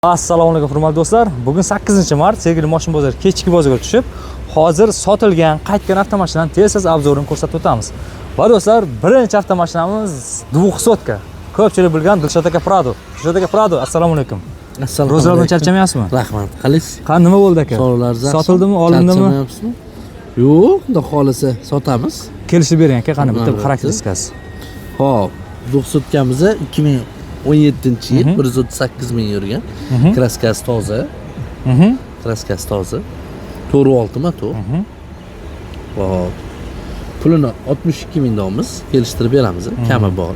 Assalomu alaykum hurmatli do'stlar. Bugun 8-mart sevgili Moshin bozor kechki bozorga tushib, hozir sotilgan, qaytgan avtomashinalarning tez obzorini ko'rsatib o'tamiz. Va do'stlar, birinchi avtomashinamiz 200 ga. Ko'pchilik bilgan Dilshod aka Prado. Dilshod aka Prado, assalomu alaykum. Assalomu Ro'zlar bilan charchamayapsizmi? Rahmat. Qalaysiz? Qani nima bo'ldi aka? Sotildimi, olindimi? Yo'q, xudo xolisa sotamiz. Kelishib bering aka, qani bitta xarakteristikasi. Xo'p, 200 gamiz 2017-yil 138 ming yurgan. Kraskasi toza. Kraskasi toza. 4.6 motor. Xo'p. Pulini 62 ming dolmiz, kelishtirib beramiz. Kami bor.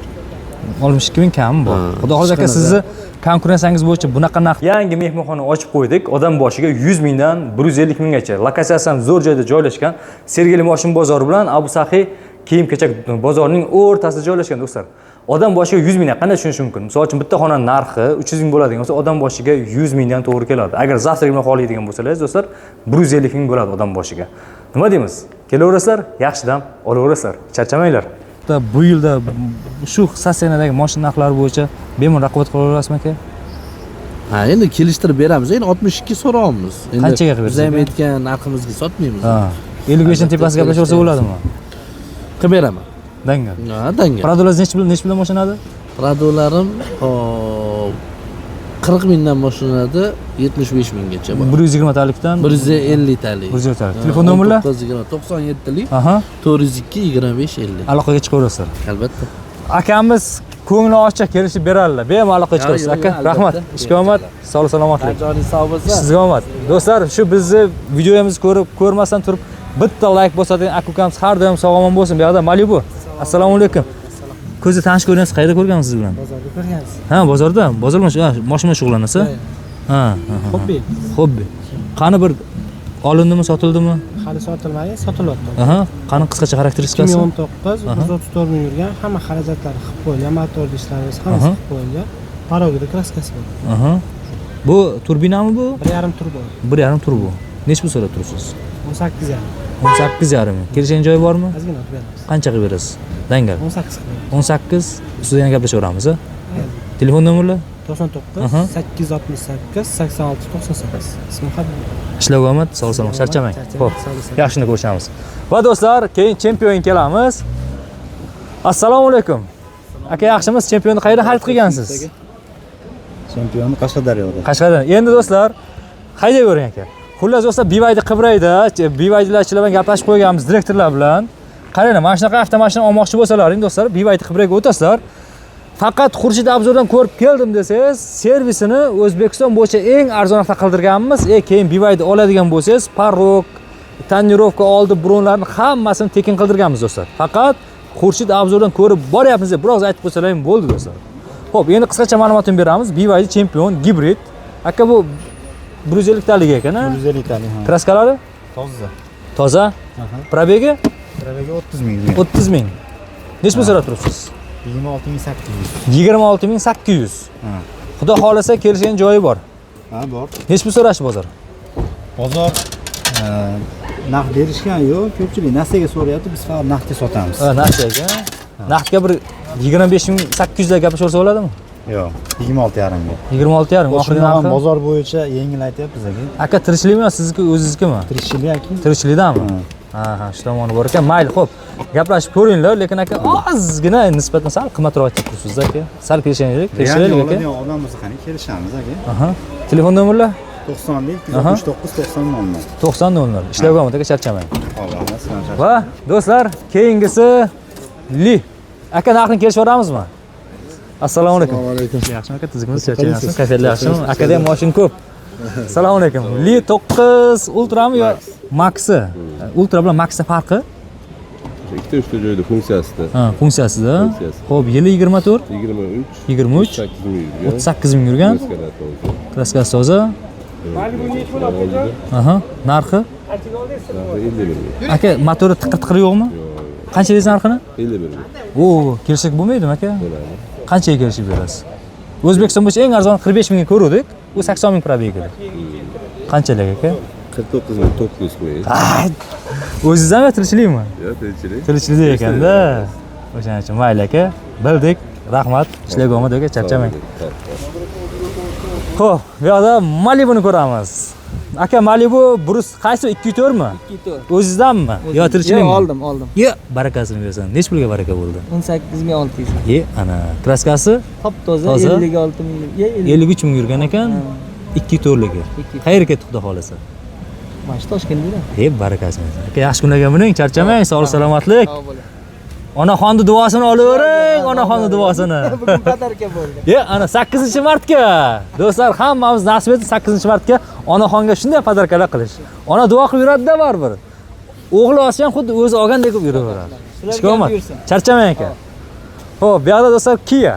62 ming kami bor. Xudo xolisa aka, sizni konkurensiyangiz bo'yicha bunaqa narx yangi mehmonxona ochib qo'ydik. Odam boshiga 100 mingdan 150 minggacha. Lokatsiyasi ham zo'r joyda joylashgan. Sergeli Moshin bozori bilan Abu Sahiy kiyim-kechak bozorining o'rtasida joylashgan do'stlar. Odam boshiga 100 mingdan qanday tushunish mumkin? Misol uchun bitta xonaning narxi 300 ming bo'ladigan bo'lsa, odam boshiga 100 mingdan to'g'ri keladi. Agar zavtrak bilan xohlaydigan bo'lsangiz, do'stlar, 150 ming bo'ladi odam boshiga. Nima deymiz? Kelaverasizlar, yaxshi dam olaverasizlar. Charchamanglar. Bu yilda shu sassenadagi mashina narxlari bo'yicha bemalol raqobat qilaverasizmi aka? Ha, endi kelishtirib beramiz. Endi 62 so'rayapmiz. Qanchaga qilib biz ham aytgan narximizga sotmaymiz. Ha. 55 ning tepasiga gaplashsa bo'ladimi? Qilib beraman. Dangal. Ha, dangal. Pradolar nech bilan mashinada? Pradolarim 40 mingdan boshlanadi, 75 minggacha bor. 120 talikdan 150 talik. 150 talik. Telefon nomerlar? 97 lik. Aha. 402 25 50. Aloqaga chiqaverasizlar. Albatta. Akamiz ko'ngli ochiq kelishib beradilar. Bemalol aloqaga chiqasiz aka. Rahmat. Ishga omad, sog' salomatlik. Joningiz sog' bo'lsin. Sizga omad. Do'stlar, shu bizni videomizni ko'rmasdan turib bitta like bosadigan akukamiz har doim sog'-omon bo'lsin. Bu yoqda Malibu. Assalomu alaykum. Ko'zni tanish ko'rinasiz, qayerda ko'rgansiz siz bilan? Bozorda ko'rgansiz. Ha, bozorda. Bozor mashina shug'ullanasiz? Ha. Hobbi. Hobbi. Qani bir olindimi, sotildimi? Hali sotilmadi, sotilyapti. Aha. Qani qisqacha xarakteristikasi? 2019 134 ming yurgan, hamma xarajatlari qilib qo'yilgan, motor ishlarimiz hammasi qilib qo'yilgan. Parogida kraskasi bor. Aha. Bu turbinami bu? 1.5 turbo. 1.5 turbo. Nech pul so'rab turibsiz? 18.5. 18.5 ming. Kelishgan joyi bormi? Ozgina olib beramiz. Qancha qilib berasiz? Dangal. 18 qilib. 18 ustida yana gaplashaveramiz, ha? Telefon nomerlar? 99 868 86 98. Ismim Habib. Ishlarga omad, sog' salomat, charchamang. Xo'p, yaxshini ko'rishamiz. Va do'stlar, keyin chempionga kelamiz. Assalomu alaykum. Aka, yaxshimiz? Chempionni qayerdan xarid qilgansiz? Chempionni Qashqadaryoda. Qashqadaryo. Endi do'stlar, haydayvering aka. Xullas do'stlar, BYD Qibrayda, BYD'larchilar bilan gaplashib qo'yganmiz direktorlar bilan. Qarang, mana shunaqa avtomashina olmoqchi bo'lsalaring do'stlar, BYD Qibrayga o'tasizlar. Faqat Xurshid obzordan ko'rib keldim desangiz, servisini O'zbekiston bo'yicha eng arzon narxda qildirganmiz. Keyin BYD oladigan bo'lsangiz, parok, tonirovka, oldi bronlarni hammasini tekin qildirganmiz do'stlar. Faqat Xurshid obzordan ko'rib boryapmiz deb biroz aytib qo'ysalaring bo'ldi do'stlar. Xo'p, endi qisqacha ma'lumotni beramiz. BYD Champion gibrid. Aka bu 150 talik ekan-a? 150 talik. Kraskalari? Toza. Toza? Probegi? Probegi 30 ming. 30 ming. Nech pul so'rab turibsiz? 26800. 26800. Xudo xolasa kelishgan joyi bor. Ha, bor. Nech pul so'rash bozor? Bozor naqd berishgan yo'q, ko'pchilik naqdga so'rayapti, biz faqat naqdga sotamiz. Ha, naqdga. Naqdga bir 25800 da gaplashaversa bo'ladimi? Yo'q, 26,5 ga. 26,5 oxirgi narxi. Bozor bo'yicha yengil aytyapmiz aka. Aka, tirikchilikmi, sizniki o'zingizkimi? Tirikchilik aka. Tirikchilikdami? Ha, shu tomoni bor ekan. Mayli, xo'p. Gaplashib ko'ringlar, lekin aka ozgina nisbatan sal qimmatroq aytib turibsiz aka. Sal kelishaylik, kelishaylik aka. Odam bo'lsa qani kelishamiz aka. Aha. Telefon nomerlar? 90 269 90 90 Ishlarga omad aka, charchamang. Alloh. Va do'stlar, keyingisi Li. Aka, narxni kelishaveramizmi? Assalomu alaykum. Assalomu alaykum. Yaxshimi aka, tuzukmisiz? Charchamayapsiz? Kayfiyatlar yaxshimi? Akada ham mashina ko'p. Assalomu alaykum. Li 9 Ultrami yo Max'i? Ultra bilan Max'da farqi? Ikkita uchta joyda funksiyasida. Ha, funksiyasida. Xo'p, yili 24, 23, 38 ming yurgan. Kraskasi toza. Aha, narxi? 50 ming. Aka, motori tiqir yo'qmi? Qancha deysiz narxini? 50 ming. O, kelsak bo'lmaydimi aka? Qanchaga kelishib berasiz? O'zbekiston bo'yicha eng arzon 45 mingga ko'rdik. U 80 ming probegi. Qanchalik aka? 49,900 qo'ying. O'zingiz ham tirikchilikmi? Yo'q, tirikchilik. Tirikchilik ekanda. O'shaning uchun mayli aka. Bildik. Rahmat. Ishlarga omad aka, charchamang. Xo'p, bu yoqda Malibuni ko'ramiz. Aka, Malibu Brus qaysi 2.4 mi? 2.4. O'zingizdanmi? Yo, tirchilikmi? Yo'q, oldim. Yo, barakasini bersin. Nech pulga baraka bo'ldi? 18600. Ana, kraskasi Top-toza Toza. 56 ming. 53 ming yurgan ekan. 2.4ligi. Qayerga ketdi xudo xolasa? Mana shu Toshkentda. Barakasini bersin. Aka, yaxshi kun ekan buning, charchamang, sog'lik salomatlik. Sog' bo'ling. Onaxonni duosini olavering, onaxonni duosini. Bugun batarka bo'ldi. Ana 8-martga. Do'stlar, hammamiz nasib etdi 8-martga onaxonga shunday podarkalar qilish. Ona duo qilib yuradi-da baribir. O'g'li olsa ham xuddi o'zi olgandek qilib yuraveradi. Ishqomat. Charchamang aka. Xo'p, bu yoqda do'stlar Kia.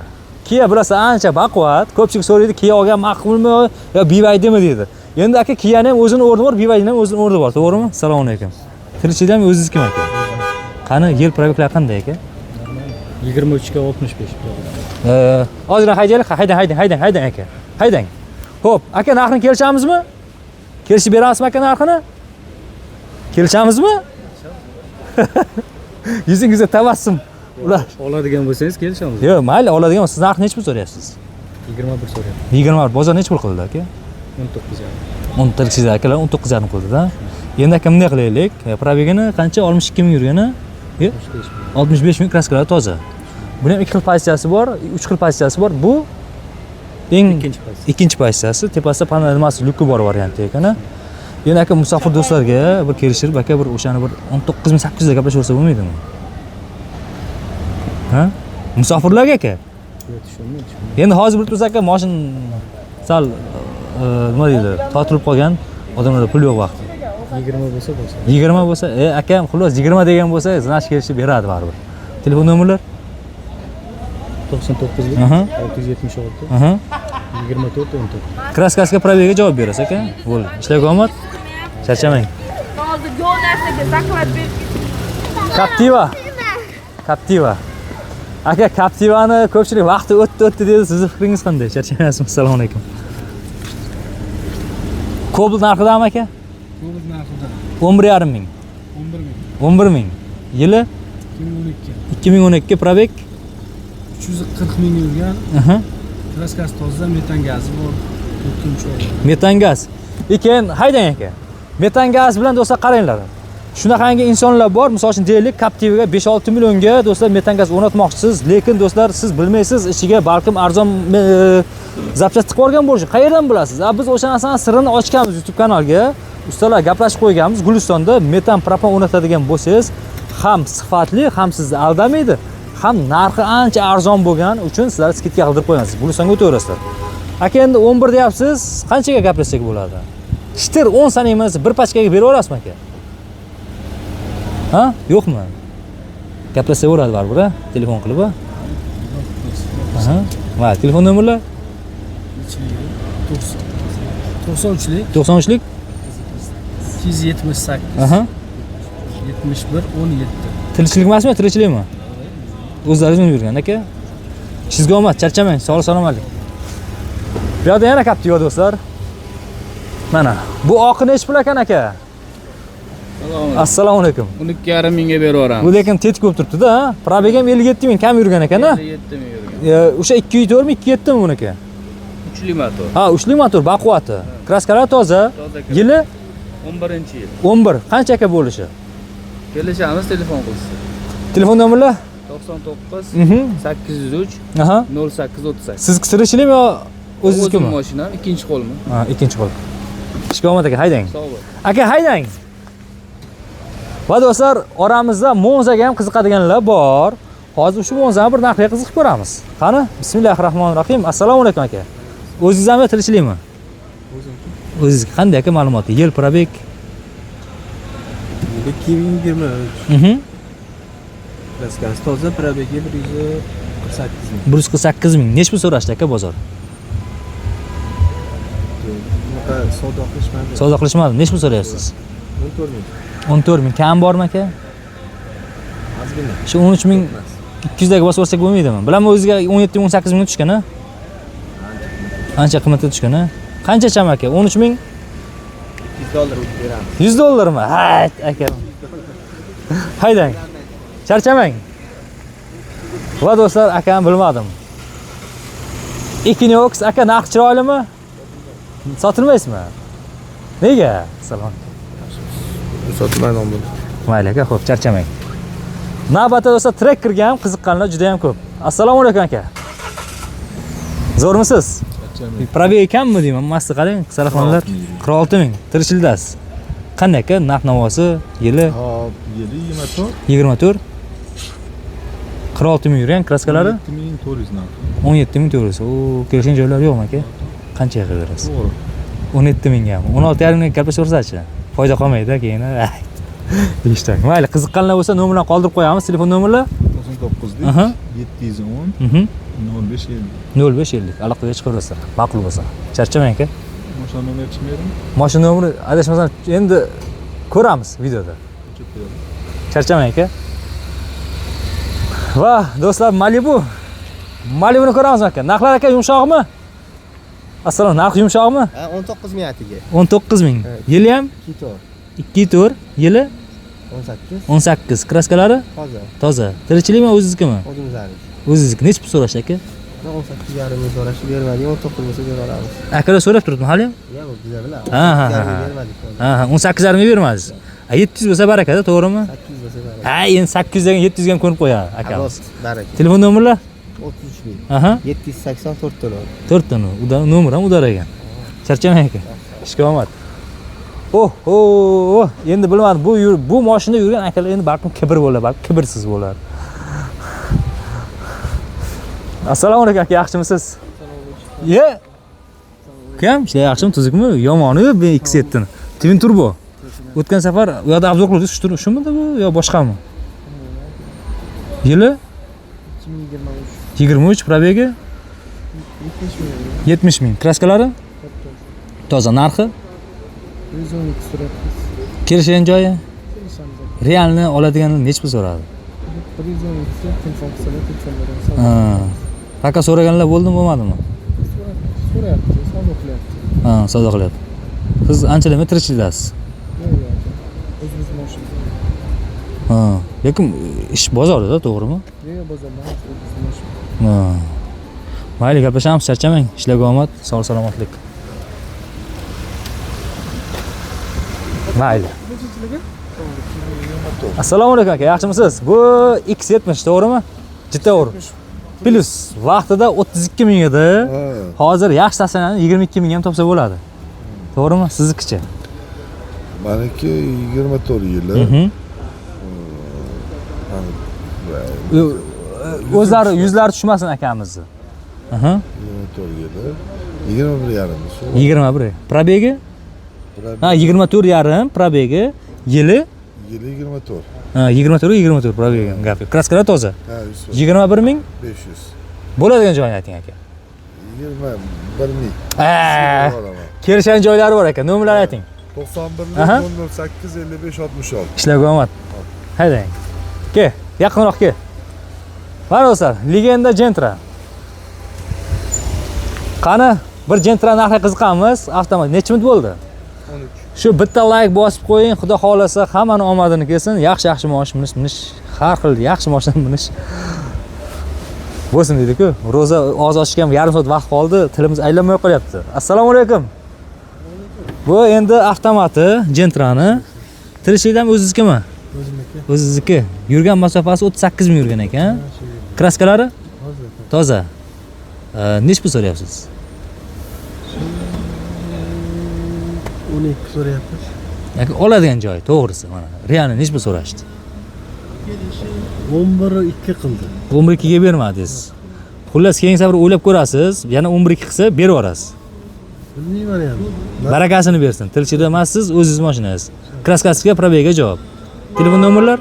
Kia bilasiz, ancha baquvvat. Ko'pchilik so'raydi, Kia olgan ma'qulmi yo BYDmi deydi. Endi aka Kia'ning ham o'zining o'rni bor, BYDning ham o'zining o'rni bor, to'g'rimi? Assalomu alaykum. Tirikchilikda ham o'zingizniki aka. Qani, yil proyektlar qanday aka? 23 ga 65. Ozgina haydang aka. Haydang. Xo'p, aka narxini kelishamizmi? Kelishib berasizmi aka narxini? Kelishamizmi? Yuzingizda tabassum. Ular Oladigan bo'lsangiz kelishamiz. yo'q, mayli, oladigan. Siz narxini nech pul so'rayapsiz? 21 so'rayapti. 20. Bozor nech pul qildi aka? 19 yarim. 19 akalar 19,5 qildi-da. Endi aka bunday qilaylik. Probegini qancha? 62 ming yurgani? Yo'q. 65 ming kraskalar toza. Buni ham 2 xil pozitsiyasi bor, 3 xil pozitsiyasi bor. Bu eng ikkinchi pozitsiyasi, tepasida panel nimasi lyuki bor varianti ekan. Endi aka musofir do'stlarga bir kelishib, aka bir o'shani bir 19800 ga gaplashaversa bo'lmaydimi? Ha? Musofirlarga aka. Endi hozir bir tursa aka mashin sal nima deydi, tortilib qolgan odamlarda pul yo'q vaqti. 20 bo'lsa bo'lsa. 20 bo'lsa, akam xullas 20 degan bo'lsa, znash kelishib beradi baribir. Telefon nomerlar? 99 Aha. 676 Aha. 24 14. Kraskasiga probega javob berasiz aka. Bo'ldi. Ishlarga omad. Charchamang. Hozir yo'l narsaga zaklad berib Captiva. Aka, Captivani ko'pchilik vaqti o'tdi dedi. Sizning fikringiz qanday? Charchamayapsizmi? Assalomu alaykum. Cobalt narxidami aka? Cobalt narxida 11,5 ming. 11 ming. 11 ming. Yili 2012. 2012 probek. 340 ming yurgan. Aha. Kraskasi toza, metan gazi bor. 4-chi. Metan gaz. Lekin haydang aka. Metan gaz bilan do'stlar qaranglar. Shunaqangi insonlar bor, misol uchun deylik, Captivaga 5-6 millionga do'stlar metan gaz o'rnatmoqchisiz, lekin do'stlar siz bilmaysiz, ichiga balkim arzon zapchast qilib olgan bo'lishi. Qayerdan bilasiz? Biz o'sha narsani sirrini ochganmiz YouTube kanalga. Ustalar gaplashib qo'yganmiz. Gulistonda metan propan o'rnatadigan bo'lsangiz, ham sifatli, ham sizni aldamaydi, ham narxi ancha arzon bo'lgani uchun sizlar skidka qildirib qo'yamiz. Gulistonga o'taverasizlar. Aka, endi 11 deyapsiz, qanchaga gaplashsak bo'ladi? Shitir 10 saniya emas, bir pachkaga berib olasizmi aka? Ha? Yo'qmi? Gaplashsaveradi baribir, telefon qilib. Aha. Va, telefon nomerlar? 93lik 93lik? 278 Aha. 71 17. Tirikchilik emasmi, tirikchilikmi? O'zlaringiz minib yurgan aka. Sizga omad, charchamang, sog'lik salomatlik. Bu yerda yana Captiva do'stlar. Mana, bu oqi nech pul ekan aka? Assalomu alaykum. 12,5 mingga berib yuboramiz. Bu lekin tetik bo'lib turibdi-da. Probeg ham 57 ming kam yurgan ekan-a? 57 ming yurgan. O'sha 2.4 mi, 2.7 mi buniki? 3 motor. Ha, 3 motor, baquvvati. Kraskalar toza. Yili 11-yil. 11. Qancha aka bo'lishi? Kelishamiz, telefon qilsin. Telefon nomerlar? 99 803 Aha. 0838. Siz tirikchilikmi yo o'zingizkimi? O'zim mashinam, ikkinchi qo'lmi? Ha, ikkinchi qo'l. Ishga omad aka, haydang. Sog' bo'l. Aka, haydang. Va do'stlar, oramizda Monzaga ham qiziqadiganlar bor. Hozir shu Monzani bir narxiga qiziqib ko'ramiz. Qani, bismillahirrohmanirrohim. Assalomu alaykum aka. O'zingizmi tirikchilikmi? O'zingiz qanday aka ma'lumoti? Yil probek 2023. Kraskasi toza, probegi 148 ming. 148 ming. Nech pul so'rashdi aka bozor? Savdo qilishmadi. Savdo qilishmadi. Nech pul so'rayapsiz? 14 ming. 14 ming. Kam bormi aka? Ozgina. Shu 13 ming 200 daga bosib o'rsak bo'lmaydimi? Bilaman o'ziga 17 ming 18 ming tushgan-a? Ancha qimmatga tushgan-a? Qancha cham aka? 13 ming $100 beramiz. $100mi? Hayt aka. Haydang. Charchamang. Va do'stlar, akam bilmadim. Equinox aka narx chiroylimi? Sotilmaysizmi? Nega? Salom. Sotilmaydi bu. Mayli aka, xo'p, charchamang. Navbatda do'stlar trekkerga ham qiziqqanlar juda ham ko'p. Assalomu alaykum aka. Zo'rmisiz? Probeg ekanmi deyman, masti qarang, salaxonlar 46 ming, tirishildasiz. Qanday aka, narx-navosi, yili? Hop, yili 24. 46 ming yurgan, kraskalari? 17400 narx. 17400. O, kelishgan joylari yo'qmi aka? Qanchaga qilasiz? To'g'ri. 17 mingga. 16,5 mingga gaplashversa-chi. Foyda qolmaydi keyin. Eshitdim. Mayli, qiziqqanlar bo'lsa nomerni qoldirib qo'yamiz, telefon nomerlar. 99 Aha. 710 0550. 0550. Aloqaga chiqaverasizlar. Ma'qul bo'lsa. Charchamang aka. Mashina nomeri chiqmaydimi? Mashina nomeri adashmasam endi ko'ramiz videoda. Charchamang aka. Va do'stlar, Malibuni ko'ramiz aka. Narxlar aka yumshoqmi? Assalom, narx yumshoqmi? 19 ming atiga. 19 ming. Yili ham 2 tur, yili 18. 18. Kraskalari Hozir. toza. Tirikchilikmi o'ziznikimi? O'zimizlarniki. O'zizniki. Necha pul so'rash aka? 18,5 ming so'rashib bermadi, 19 bo'lsa bera olamiz. Akalar so'rab turibdi hali ham? Yo'q, bizlar bilan. Ha, 18,5 ming bermadingiz. 700 bo'lsa barakada, to'g'rimi? 800 bo'lsa bera. Ha, endi 800 degan 700 ga ham ko'rib qo'yadi akamiz. Baraka. Telefon nomerlar? 33 ming. Aha. 784 to'lov. 4 tani. Nomer ham udar ekan. Charchamang aka. Ishga omad. Oh, endi bilmadim, bu mashinada yurgan akalar endi balkim kibr bo'lar, balkim kibrsiz bo'lar. Assalomu alaykum aka, yaxshimisiz? Ye. Kim? Ishlar yaxshimi, tuzukmi? Yomoni bu X7 ni. Twin turbo. O'tgan safar u yoqda obzor qildik, shumidi bu yo boshqami? Yili 23, probegi 70 ming. Kraskalari? Toza. Narxi? 112 so'rayapmiz. Kelishgan joyi? Realni oladiganlar necha pul so'radi? 112 telefon qilsalar telefon beramiz. Ha. Faqat so'raganlar bo'ldimi, bo'lmadimi? So'rayapti, savdo qilyapti. Ha, savdo qilyapti. Siz anchalar tirikchildasiz. Yo'q, o'zimiz mashina. Ha, lekin ish bozorida, to'g'rimi? Yo'q, bozorda o'zimiz mashina. Ha. Mayli, gaplashamiz, charchamang. Ishlarga omad, sog' salomatlik. Mayli. Assalomu alaykum aka, yaxshimisiz? Bu X70, to'g'rimi? Jito'g'ri. Plus vaqtida 32 ming edi. Hozir yaxshi tasanani 22 ming ham topsa bo'ladi. To'g'rimi? Siznikicha. Meniki 24 yili. O'zlari yuzlari tushmasin akamizni. Aha. 24 yili. 21,5. 21. Probegi? Ha, 24,5 probegi. Yili? Yili 24. Ha, 24 probegi gapi. Kraskalar toza. Ha, 21 ming 500. bo'ladigan joyini ayting aka. 21 ming. Kelishgan joylari bor aka. Nomerlarni ayting. 91 008 55 66. Ishlarga omad. Haydang. Ke, yaqinroq ke. Mana do'stlar, Legenda Gentra. Qani, bir Gentra narxiga qiziqamiz. Avtomat necha minut bo'ldi? 13. Shu bitta like bosib qo'ying, xudo xolasa hammani omadini kelsin. Yaxshi mashina minish, har xil yaxshi mashina minish bo'lsin dedi-ku. Ro'za og'iz ochishga ham yarim soat vaqt qoldi, tilimiz aylanmay qolyapti. Assalomu alaykum. Bu endi avtomati Gentrani. Tirishlikdan o'ziznikimi? O'zimniki. O'zizniki. Yurgan masofasi 38 ming yurgan ekan. Kraskalari? Toza. Nech pul so'rayapsiz? 12 so'rayapmiz. Yoki oladigan joy, to'g'risi mana. Realni nech pul so'rashdi? 11.2 qildi. 11.2 ga bermadingiz. Xullas keyingi safar o'ylab ko'rasiz, yana 11.2 qilsa berib yuborasiz. Bilmayman ham. Barakasini bersin. Tilchida emassiz, o'zingiz mashinangiz. Kraskasiga, probega javob. Telefon nomerlar?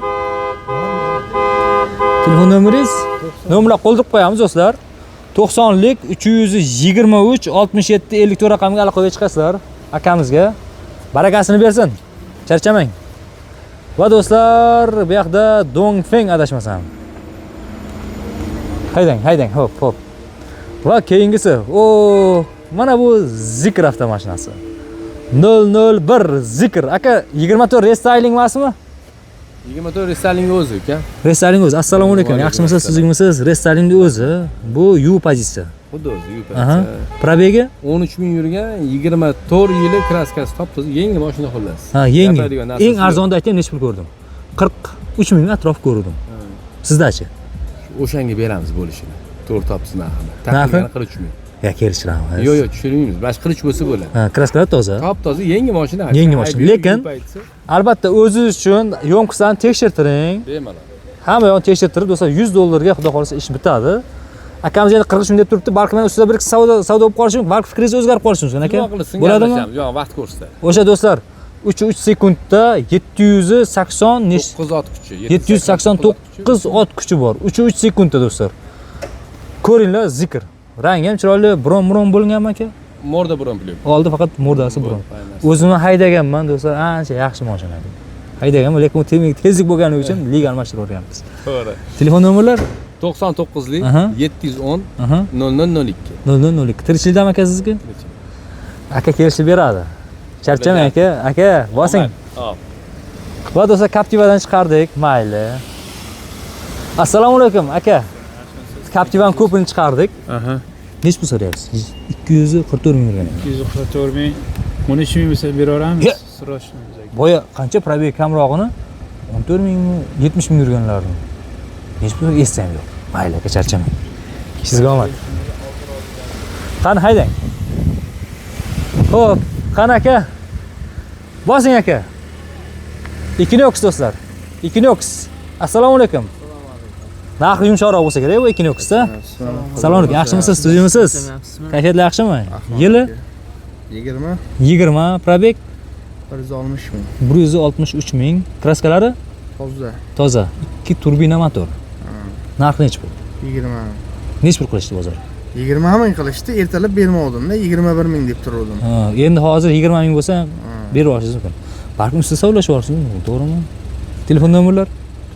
Telefon nomeringiz? Nomerlar qoldirib qo'yamiz do'stlar. 90lik 323 67 54 raqamga aloqaga chiqasizlar akamizga. Barakasini bersin. Charchamang. Va do'stlar, bu yoqda Dongfeng adashmasam. Haydang, hop. Va keyingisi, mana bu Zikr avtomashinasi. 001 Zikr. Aka 24 restyling emasmi? 24 restyling o'zi uka. Restyling o'zi. Assalomu alaykum. Yaxshimisiz, sizigmisiz? Restylingni o'zi. Bu U pozitsiya. Xuddi o'zi Aha. yupatsa. Probegi? 13 ming yurgan, 24 yili kraskasi top-toza, yangi mashina xullas. Ha, yangi. Gapiradigan narsasi Eng yo'q. arzonda aytayim, necha pul ko'rdim? 43 ming atrof ko'rdim. Sizdachi? O'shanga beramiz bo'lishini. To'g'ri topsiz narxini. Narxi? Taxminan 43 ming. Ya kelishtiramiz. Yo'q, tushirmaymiz. Bash 43 bo'lsa bo'ladi. Ha, kraskalar toza. Top-toza yangi mashina. Yangi mashina. Lekin albatta o'zingiz uchun yomkislarni tekshirtiring. bemalol. Hamma yoqni tekshirtirib, do'stlar 100 dollarga xudo xolasa ish bitadi. Akamiz endi 43 ming deb turibdi, balki men ustida bir savdo bo'lib qolishi mumkin, balki fikringiz o'zgarib qolishi mumkin aka. Bo'ladimi? Yo'q, vaqt ko'rsatadi. O'sha do'stlar 3 sekundda 780 9 ot kuchi. 789 ot kuchi bor. 3 sekundda do'stlar. Ko'ringlar, zikr. Rangi ham chiroyli, bron bo'lganmi aka? Morda biron plyum. Oldi faqat murdasi bron. O'zimni haydaganman do'stlar, ancha yaxshi mashina. Haydaganman, lekin u tezlik bo'lgani uchun legal almashtirib o'rganamiz. To'g'ri. Telefon nomerlar 99lik Aha. 0002. 710 0002. 0002. Tirikchilikdami aka sizga? Aka kelishib beradi. Charchamang aka. Aka, bosing. Hop. Va do'stlar, Captiva'dan chiqardik, mayli. Assalomu alaykum aka. Captiva'ning ko'pini chiqardik. Aha. Nech pul so'rayapsiz? 244 ming yurgan. 244 ming. 13 ming bo'lsa beraveramiz. So'rashimiz. Boya qancha probeg kamrog'ini? 14 mingmi, 70 ming yurganlarni. Nech pul esam yo'q. Mayli aka, charchamang. Sizga omad. Qani haydang. Xo'p, qani aka. Bosing aka. Equinox do'stlar. Equinox. Assalomu alaykum. Narxi yumshoqroq bo'lsa kerak bu Equinoxda. Assalomu alaykum. Yaxshimisiz? Tuzimisiz? Kayfiyatlar yaxshimi? Yili 20. Probeg 160 ming. 163 ming. Kraskalari Toza. toza. 2 turbina motor. Narxi necha pul? 20 ming. Necha pul qilishdi bozor? 20 ming qilishdi, ertalab bermovdim-da, 21 ming deb turdim. Ha, endi hozir 20 ming bo'lsa berib olishingiz mumkin. Balkim siz savlashib olasiz, to'g'rimi? Telefon nomerlar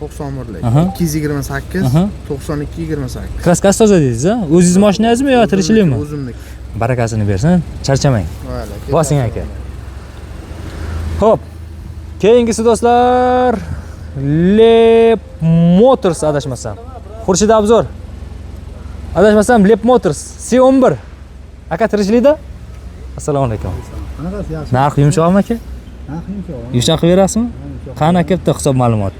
91lik. Aha. 228 Aha. 92 28. Kraskasi toza dedingiz, a? O'zingiz mashinangizmi yo tirikchilikmi? O'zimniki. Barakasini bersin, charchamang. Mayli. Bosing aka. Xo'p. Keyingisi do'stlar Lep Motors adashmasam. Xurshid Abzor. Adashmasam Lep Motors C11. Aka tirikchilikda? Assalomu alaykum. Qanaqasi yaxshi? Narxi yumshoqmi aka? Narxi yumshoq. Yumshoq qilib berasizmi? Qani aka bitta hisob ma'lumot.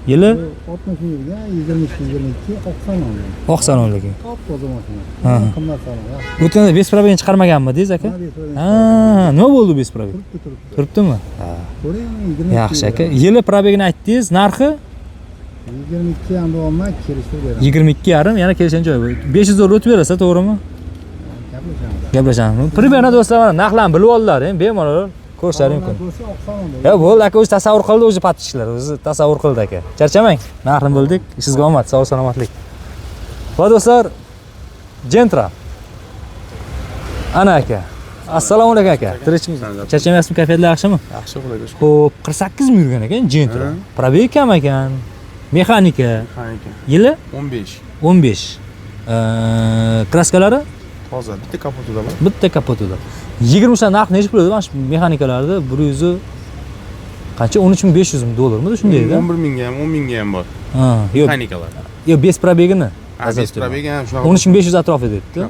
Yili 60 mingga 22 90 ming. oqson o'nligi. Top toza mashina. Ha. Qimmat salon. O'tganda Bespravini chiqarmaganmi deysiz aka? Ha, nima bo'ldi Bespravi? Turibdimi? Ha. Ko'ring, Yaxshi aka. Yili probegini aytdingiz, narxi 22 ham bo'lma, kelishtirib beraman. 22,5, yana kelishgan joyi bor. 500 dollar o'tib berasiz, to'g'rimi? Gaplashamiz. Primera do'stlar, mana narxlarni bilib oldilar, bemalol ko'rishlari mumkin. Ya bo'ldi aka, o'zi tasavvur qildi, o'zi patishlar, o'zi tasavvur qildi aka. Charchamang. Narxini bildik. Ishingizga omad, sog' salomatlik. Va do'stlar, Gentra. Ana aka. Assalomu alaykum aka. Tirikchimiz. Charchamayapsizmi? Kayfiyatlar yaxshimi? Yaxshi xudoga shukr. Xo'p, 48 ming yurgan ekan Gentra. Probeg kam ekan. Mexanika. Yili 15. 15. Kraskalari Toza, bitta kapotida bor. bitta kapotida. 20 ta narx necha pul edi? Mana shu mexanikalarda 100 qancha 13500 ming dollarmi shundayda? 11 mingga ham, 10 mingga ham bor. Ha, yo'q. Mexanikalar. Yo'q, bes probegini. Aziz probegi ham shunaqa. 13500 atrofida debdi.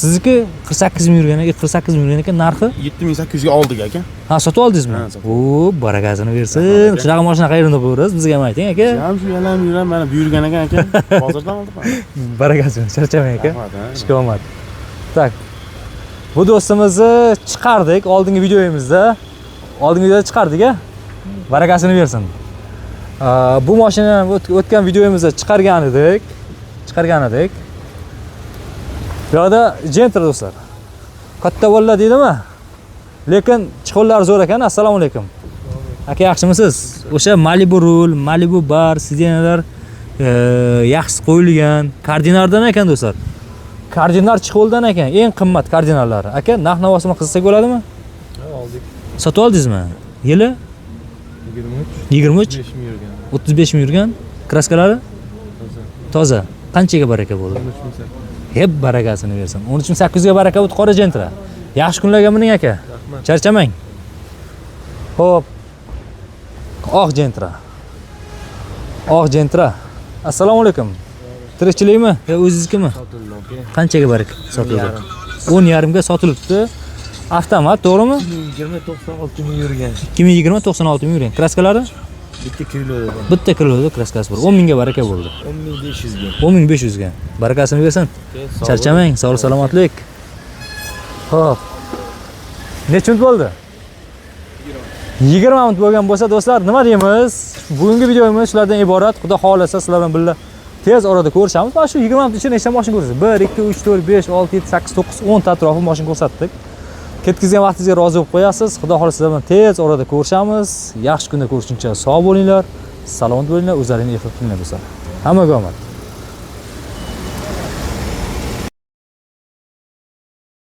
Sizniki 48 ming yurgan ekan, 48 ming yurgan ekan narxi. 7800 ga oldik aka. Ha, sotib oldingizmi? O, barakasini bersin. Shunaqa mashina qayerdan topasiz? Bizga ham ayting aka. Ham shu yalam yuram, mana buyurgan ekan aka. Hozirdan oldik. Barakasini, charchamang aka. Ishga omad. Tak. Bu do'stimizni chiqardik oldingi videomizda. Oldingi videoda chiqardik-a. Barakasini bersin. Bu mashinani o'tgan videomizda chiqargan edik. Bu yerda Gentra do'stlar. Katta bolalar deydimi? Lekin chiqonlari zo'r ekan. Assalomu alaykum. Aka yaxshimisiz? O'sha Malibu rul, Malibu bar, sidenalar yaxshi qo'yilgan. Kardinardan ekan do'stlar. Kardinar chiqoldan ekan, eng qimmat kardinallari. Aka, narx-navosini qilsak bo'ladimi? Oldik. Sotib oldingizmi? Yili 23. 35 ming yurgan. Kraskalari toza. Qanchaga baraka bo'ldi? Hep barakasini bersin. 13800 ga baraka bo'ldi qora Gentra. Yaxshi kunlarga mining aka. Charchamang. Xo'p. Oq Gentra. Assalomu alaykum. Tirikchilikmi? Yo o'zingiznikimi? Qanchaga bar ekan? Sotildi. 10,5 ga sotilibdi. Avtomat, to'g'rimi? 96 ming yurgan. 2020 96 ming yurgan. Kraskalari? Bitta kiloda kraskasi bor. 10 mingga baraka bo'ldi. 10500 ga. 10,500 ga. Barakasini bersin. Charchamang, sog'lik salomatlik. Xo'p. Necha minut bo'ldi? 20 minut bo'lgan bo'lsa, do'stlar, nima deymiz? Bugungi videomiz shulardan iborat. Xudo xolasa sizlar bilan birga tez orada ko'rishamiz. Mana shu 20 minut ichida nechta mashina ko'rasiz? 1 2 3 4 5 6 7 8 9 10 ta atrofi mashina ko'rsatdik. Ketkizgan vaqtingizga rozi bo'lib qo'yasiz. Xudo xolasa sizlar bilan tez orada ko'rishamiz. Yaxshi kunda ko'rishguncha sog' bo'linglar, salomat bo'linglar, o'zlaringni ehtiyot qilinglar do'stlar. Hammaga omad.